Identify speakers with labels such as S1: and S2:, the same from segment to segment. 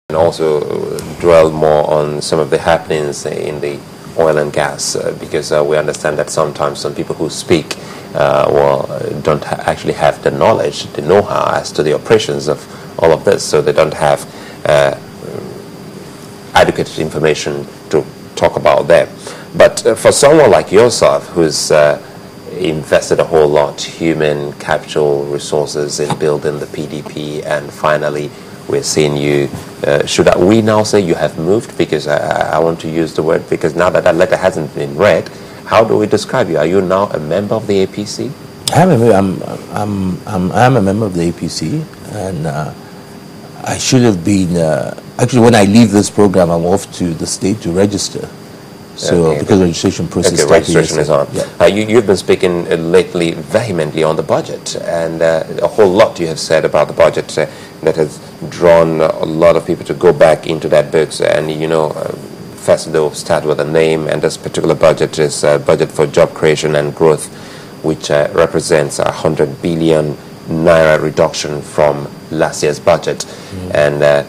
S1: And also dwell more on some of the happenings in the oil and gas, because we understand that sometimes some people who speak don't actually have the knowledge, the know-how as to the operations of all of this, so they don't have adequate information to talk about them. But for someone like yourself, who's invested a whole lot, human capital resources in building the PDP, and finally we're seeing you, should we now say you have moved? Because I want to use the word, because now that letter hasn't been read, how do we describe you? Are you now a member of the APC?
S2: I'm a member of the APC, and I should have been, actually when I leave this program, I'm off to the state to register. So, okay, because registration process
S1: registration is on.
S2: Yeah.
S1: You've been speaking lately vehemently on the budget, and a whole lot you have said about the budget that has drawn a lot of people to go back into that books. And first they'll start with a name, and this particular budget is a budget for job creation and growth, which represents 100 billion naira reduction from last year's budget. And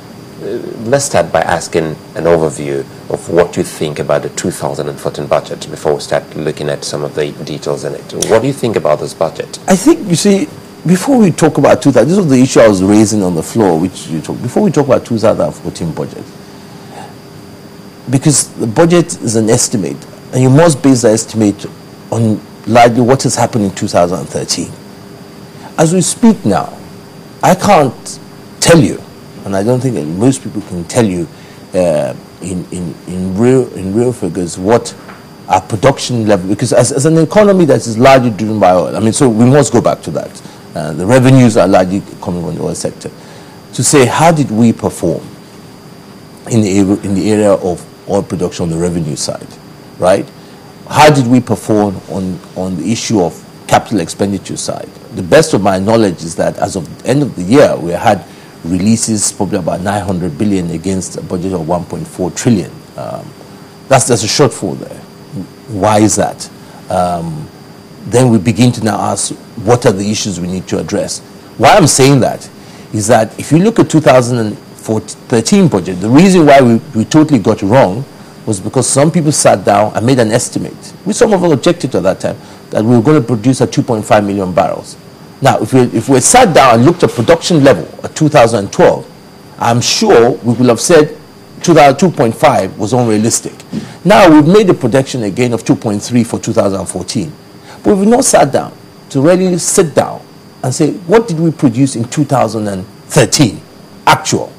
S1: let's start by asking an overview of what you think about the 2014 budget before we start looking at some of the details in it. What do you think about this budget?
S2: I think, you see, before we talk about 2000, this was the issue I was raising on the floor, which you talk, before we talk about 2014 budget, because the budget is an estimate, and you must base the estimate on largely what has happened in 2013. As we speak now, I can't tell you, and I don't think that most people can tell you in real figures what our production level, because as an economy that is largely driven by oil, I mean, so we must go back to that. The revenues are largely coming from the oil sector. To say, how did we perform in the area of oil production on the revenue side, right? How did we perform on the issue of capital expenditure side? The best of my knowledge is that as of the end of the year, we had releases probably about 900 billion against a budget of 1.4 trillion. That's a shortfall there. Why is that? Then we begin to now ask, what are the issues we need to address? Why I'm saying that is that if you look at 2013 budget, the reason why we totally got it wrong was because some people sat down and made an estimate, which some of us objected to at that time, that we were going to produce at 2.5 million barrels. Now, if we sat down and looked at production level at 2012, I'm sure we will have said 2.5 was unrealistic. Now, we've made a projection again of 2.3 for 2014. But we've not sat down to really sit down and say, what did we produce in 2013? Actual.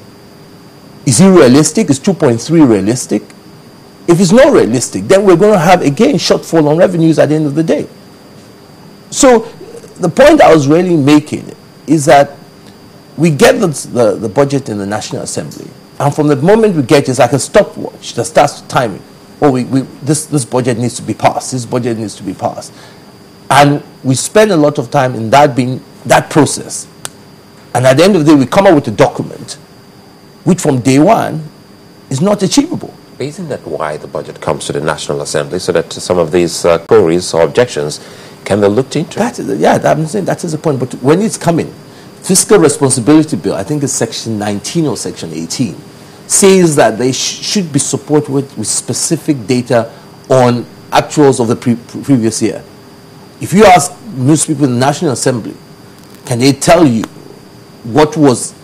S2: Is it realistic? Is 2.3 realistic? If it's not realistic, then we're going to have, again, shortfall on revenues at the end of the day. So the point I was really making is that we get the budget in the National Assembly, and from the moment we get it, it's like a stopwatch that starts timing. Oh, this budget needs to be passed. This budget needs to be passed. And we spend a lot of time in that process. And at the end of the day, we come up with a document which from day one is not achievable.
S1: Isn't that why the budget comes to the National Assembly, so that some of these queries or objections can be looked into?
S2: I'm saying that is the point. But when it's coming, Fiscal Responsibility Bill, I think it's Section 19 or Section 18, says that they should be supported with specific data on actuals of the previous year. If you ask most people in the National Assembly, can they tell you what was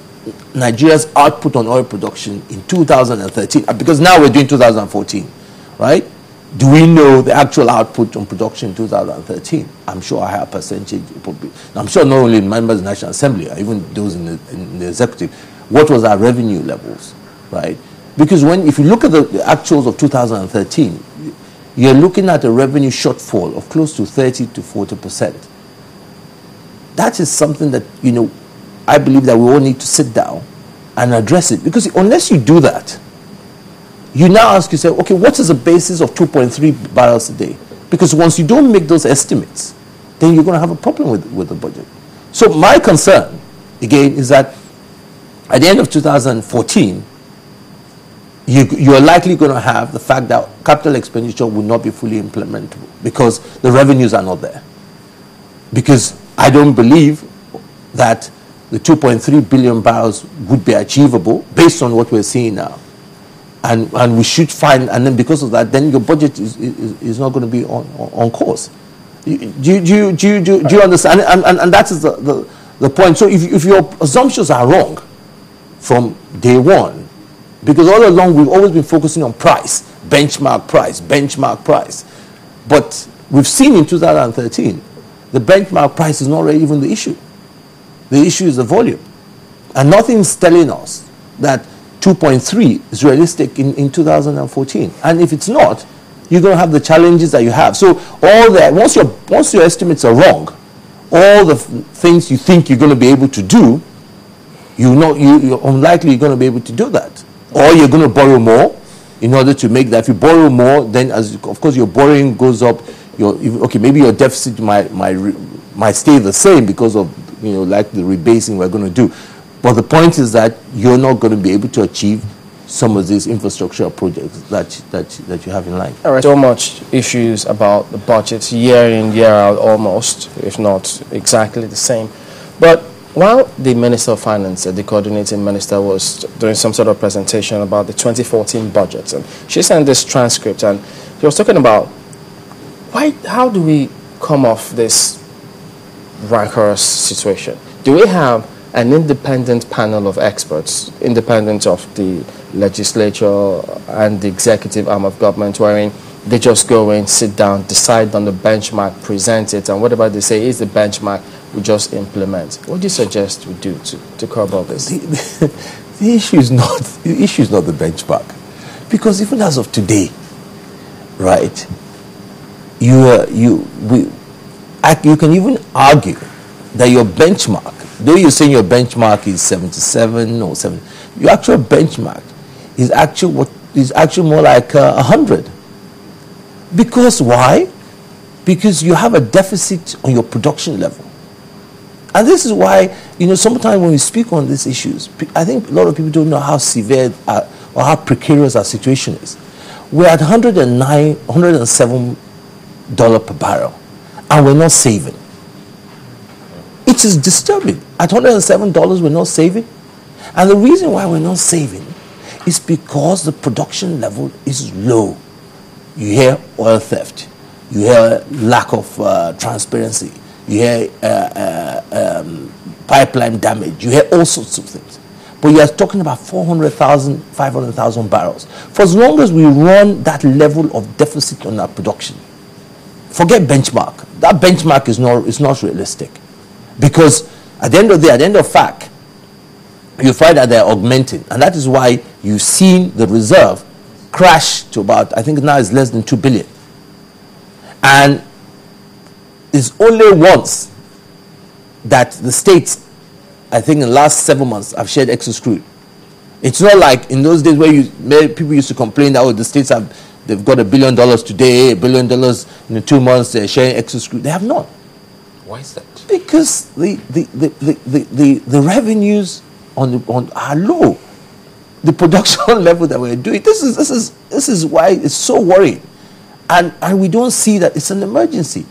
S2: Nigeria's output on oil production in 2013? Because now we're doing 2014, right? Do we know the actual output on production in 2013? I'm sure a higher percentage. I'm sure not only members of the National Assembly, even those in the executive, what was our revenue levels, right? Because if you look at the actuals of 2013, you're looking at a revenue shortfall of close to 30 to 40%. That is something that, I believe that we all need to sit down and address it. Because unless you do that, you now ask yourself, okay, what is the basis of 2.3 barrels a day? Because once you don't make those estimates, then you're going to have a problem with the budget. So my concern, again, is that at the end of 2014, you're likely going to have the fact that capital expenditure will not be fully implementable because the revenues are not there. Because I don't believe that the 2.3 billion barrels would be achievable based on what we're seeing now. And we should find, and then because of that, then your budget is not going to be on course. Do you understand? And that is the point. So if your assumptions are wrong from day one, because all along we've always been focusing on price, benchmark price. But we've seen in 2013, the benchmark price is not really even the issue. The issue is the volume. And nothing's telling us that 2.3 is realistic in 2014. And if it's not, you're going to have the challenges that you have. So all that, once your estimates are wrong, all the things you think you're going to be able to do, you're unlikely you're going to be able to do that. Or you're going to borrow more in order to make that. If you borrow more, then of course your borrowing goes up. Maybe your deficit might stay the same because of like the rebasing we're going to do. But the point is that you're not going to be able to achieve some of these infrastructure projects that you have in line.
S3: All right, so much issues about the budget year in, year out almost, if not exactly the same. But while the Minister of Finance, the coordinating minister, was doing some sort of presentation about the 2014 budget, and she sent this transcript, and she was talking about how do we come off this rancorous situation? Do we have an independent panel of experts, independent of the legislature and the executive arm of government, wherein they just go in, sit down, decide on the benchmark, present it, and whatever they say is the benchmark, we just implement? What do you suggest we do to curb all this?
S2: The issue is not the benchmark, because even as of today, right, you can even argue that your benchmark, though you're saying your benchmark is 77 or 7, your actual benchmark is actually more like 100. Because why? Because you have a deficit on your production level. And this is why, sometimes when we speak on these issues, I think a lot of people don't know how severe or how precarious our situation is. We're at $107 per barrel, and we're not saving. It is disturbing. At $107, we're not saving. And the reason why we're not saving is because the production level is low. You hear oil theft. You hear lack of transparency. You hear pipeline damage. You hear all sorts of things. But you are talking about 400,000, 500,000 barrels. For as long as we run that level of deficit on our production, forget benchmark. That benchmark is not realistic. Because at the end of the day, at the end of fact, you find that they're augmenting. And that is why you've seen the reserve crash to about, I think now it's less than 2 billion. And it's only once that the states, I think in the last 7 months, have shared excess crude. It's not like in those days where people used to complain that the states they've got $1 billion today, $1 billion in 2 months, they're sharing excess crude. They have not.
S1: Why is that?
S2: Because the revenues are low. The production level that we're doing, this is why it's so worrying. And we don't see that it's an emergency.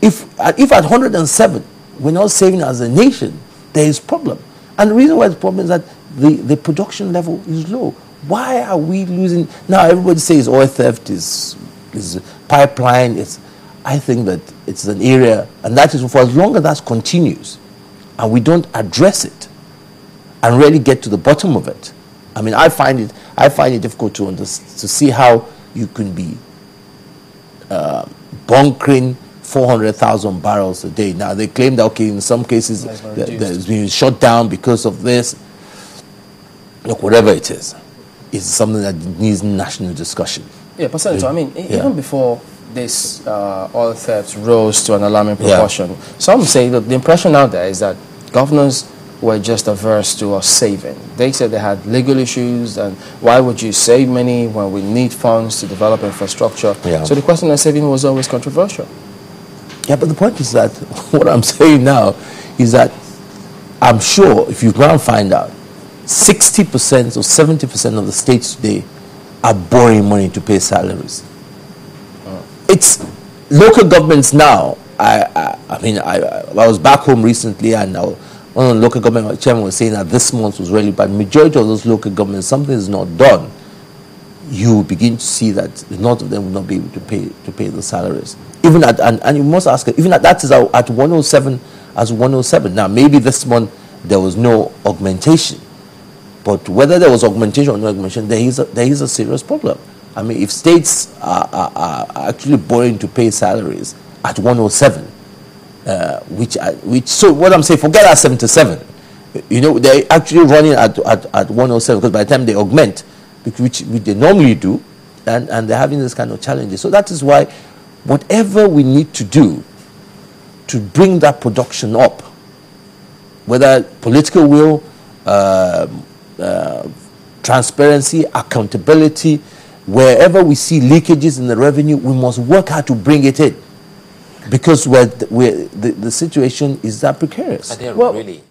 S2: If at 107, we're not saving as a nation, there is problem. And the reason why the problem is that the production level is low. Why are we losing? Now everybody says oil theft is pipeline. I think that it's an area, and that is for as long as that continues, and we don't address it, and really get to the bottom of it. I mean, I find it difficult to see how you can be bunkering 400,000 barrels a day. Now they claim that in some cases there's been shut down because of this. Look, whatever it is, it's something that needs national discussion.
S3: Yeah, but Senator, even before this oil theft rose to an alarming proportion, some say that the impression out there is that governors were just averse to us saving. They said they had legal issues, and why would you save money when we need funds to develop infrastructure? Yeah. So the question of saving was always controversial.
S2: Yeah, but the point is that what I'm saying now is that I'm sure if you go and find out, 60% or 70% of the states today are borrowing money to pay salaries. It's local governments now. I was back home recently, and one of the local government chairman was saying that this month was really bad. Majority of those local governments, something is not done. You begin to see that a lot of them will not be able to pay the salaries. Even at, and you must ask, even at that is at 107 as 107. Now maybe this month there was no augmentation, but whether there was augmentation or no augmentation, there is a serious problem. I mean, if states are actually borrowing to pay salaries at 107, which so what I'm saying, forget at 77. You know, they're actually running at 107 because by the time they augment, which they normally do, and they're having this kind of challenges. So that is why whatever we need to do to bring that production up, whether political will, transparency, accountability, wherever we see leakages in the revenue, we must work hard to bring it in, because the situation is that precarious.
S1: Are there really